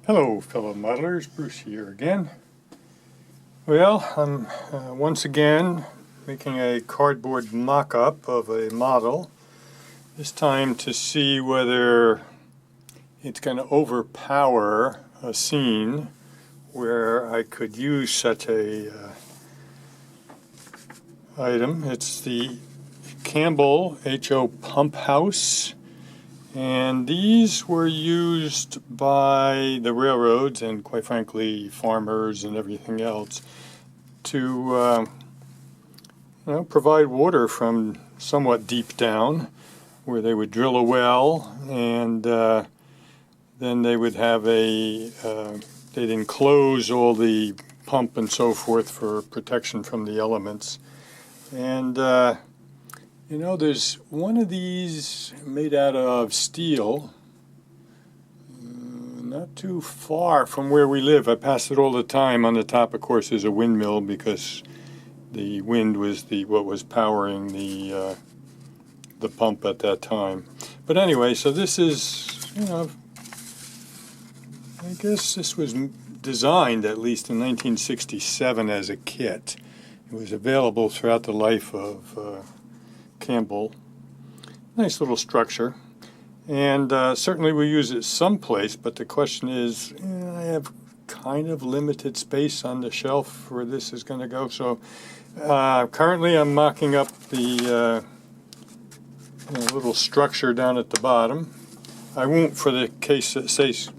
Hello fellow modelers, Bruce here again. Well, I'm once again making a cardboard mock-up of a model, this time to see whether it's going to overpower a scene where I could use such a item. It's the Campbell HO pump house. And these were used by the railroads and, quite frankly, farmers and everything else to provide water from somewhat deep down, where they would drill a well and then they would have they'd enclose all the pump and so forth for protection from the elements. And there's one of these made out of steel, not too far from where we live. I pass it all the time. On the top, of course, is a windmill because the wind was what was powering the pump at that time. But anyway, so this is, I guess this was designed at least in 1967 as a kit. It was available throughout the life of Campbell. Nice little structure, and certainly we use it someplace, but the question is, I have kind of limited space on the shelf where this is going to go, so currently I'm mocking up the little structure down at the bottom. I won't, for the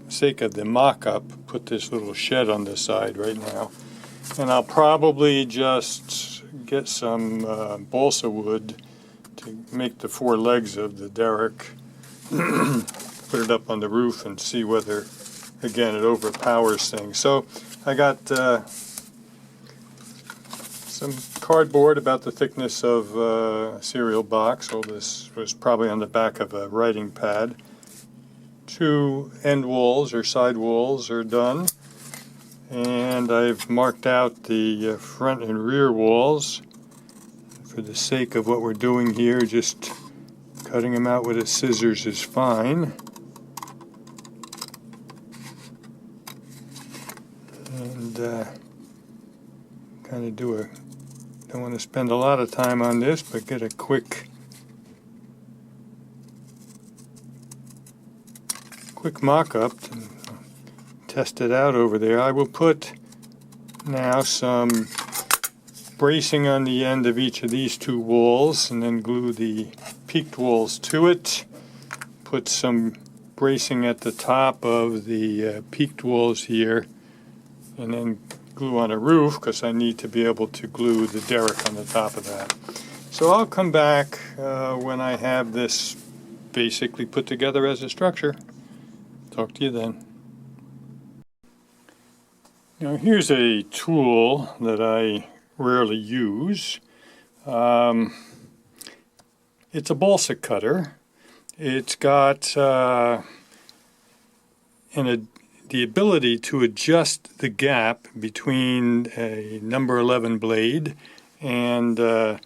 sake of the mock-up, put this little shed on the side right now, and I'll probably just get some balsa wood to make the four legs of the derrick, put it up on the roof and see whether, again, it overpowers things. So I got some cardboard about the thickness of a cereal box. All this was probably on the back of a writing pad. Two end walls or side walls are done, and I've marked out the front and rear walls. For the sake of what we're doing here, just cutting them out with a scissors is fine. And kind of don't want to spend a lot of time on this, but get a quick mock-up to test it out over there. I will put now some bracing on the end of each of these two walls and then glue the peaked walls to it. Put some bracing at the top of the peaked walls here and then glue on a roof because I need to be able to glue the derrick on the top of that. So I'll come back when I have this basically put together as a structure. Talk to you then. Now here's a tool that I rarely use. It's a balsa cutter. It's got the ability to adjust the gap between a number 11 blade and the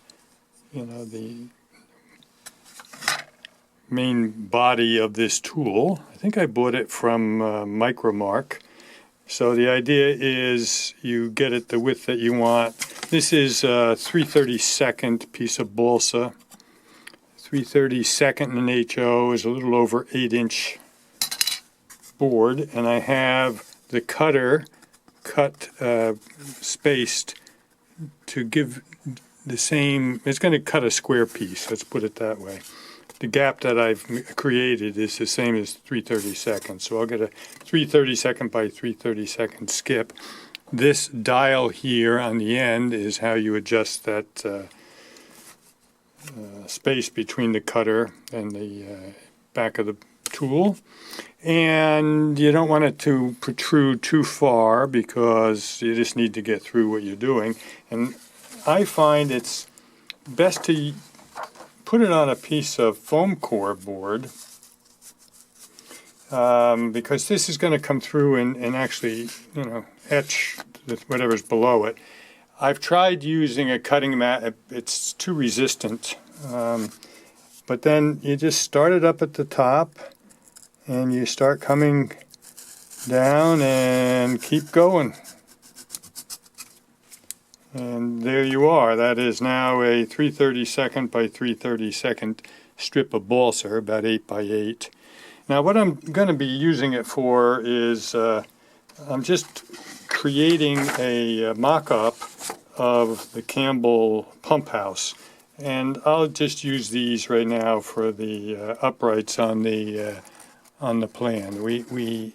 main body of this tool. I think I bought it from Micromark. So the idea is you get it the width that you want. This is a 3/32 piece of balsa. 3/32 in an HO is a little over 8-inch board, and I have the cutter spaced to give the same. It's going to cut a square piece. Let's put it that way. The gap that I've created is the same as 3/32, so I'll get a 3/32 by 3/32 skip. This dial here on the end is how you adjust that space between the cutter and the back of the tool. And you don't want it to protrude too far because you just need to get through what you're doing. And I find it's best to put it on a piece of foam core board because this is going to come through and actually, etch whatever's below it. I've tried using a cutting mat. It's too resistant. But then you just start it up at the top and you start coming down and keep going. And there you are. That is now a 3/32 by 3/32 strip of balsa, about 8 by 8. Now what I'm going to be using it for is I'm just creating a mock-up of the Campbell pump house. And I'll just use these right now for the uprights on the plan. We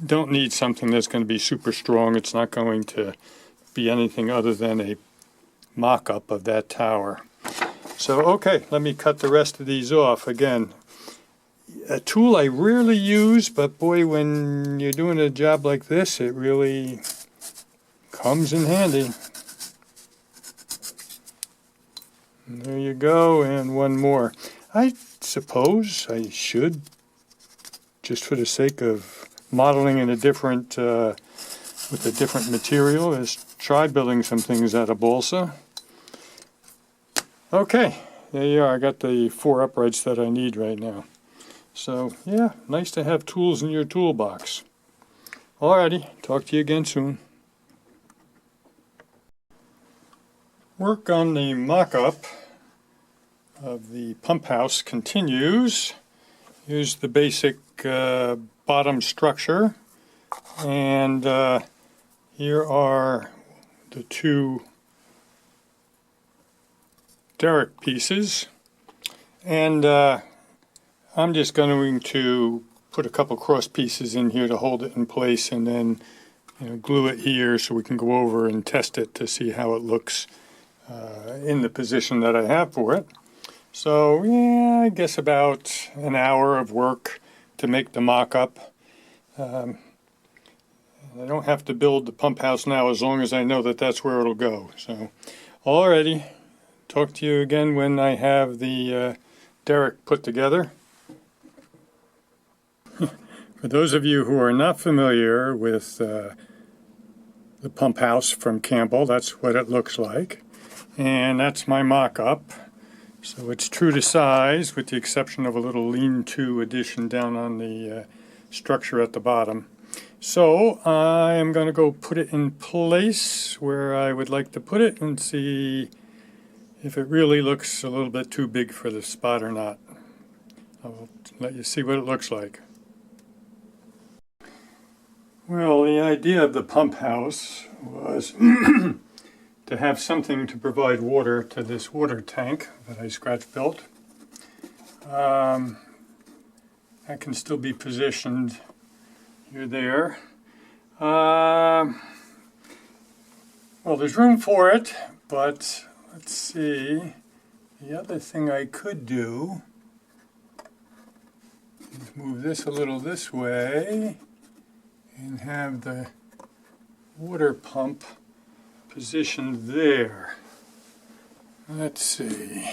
don't need something that's going to be super strong. It's not going to be anything other than a mock-up of that tower. So okay, let me cut the rest of these off. Again, a tool I rarely use, but boy, when you're doing a job like this, it really comes in handy. And there you go, and one more. I suppose I should, just for the sake of modeling in a different with a different material, is try building some things out of balsa. Okay, there you are. I got the 4 uprights that I need right now. So yeah, nice to have tools in your toolbox. Alrighty, talk to you again soon. Work on the mock-up of the pump house continues. Here's the basic bottom structure, and here are the 2 derrick pieces, and I'm just going to put a couple cross pieces in here to hold it in place, and then glue it here so we can go over and test it to see how it looks in the position that I have for it. So yeah, I guess about an hour of work to make the mock-up. I don't have to build the pump house now as long as I know that that's where it'll go. So alrighty, talk to you again when I have the derrick put together. For those of you who are not familiar with the pump house from Campbell, that's what it looks like. And that's my mock-up. So it's true to size, with the exception of a little lean-to addition down on the structure at the bottom. So I am going to go put it in place where I would like to put it and see if it really looks a little bit too big for the spot or not. I'll let you see what it looks like. Well, the idea of the pump house was to have something to provide water to this water tank that I scratch built. That can still be positioned here, there. Well, there's room for it, but let's see. The other thing I could do is move this a little this way and have the water pump positioned there. Let's see.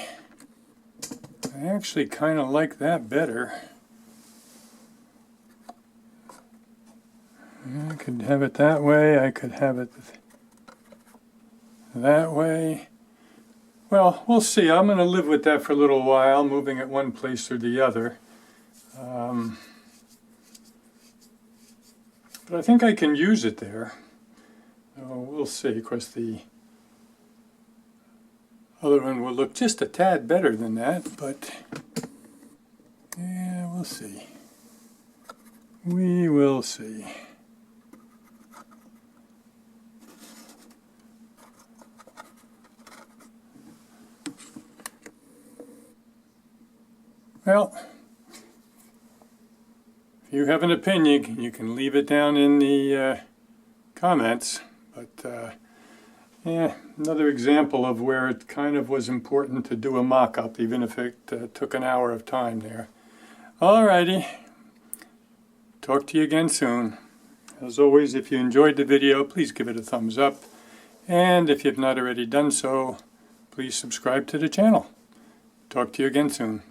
I actually kind of like that better. I could have it that way. I could have it that way. Well, we'll see. I'm going to live with that for a little while, moving it one place or the other. But I think I can use it there. So we'll see. Of course, the other one will look just a tad better than that, but yeah, we'll see. We will see. Well, if you have an opinion, you can leave it down in the comments. But yeah, another example of where it kind of was important to do a mock-up, even if it took an hour of time there. Alrighty, talk to you again soon. As always, if you enjoyed the video, please give it a thumbs up. And if you've not already done so, please subscribe to the channel. Talk to you again soon.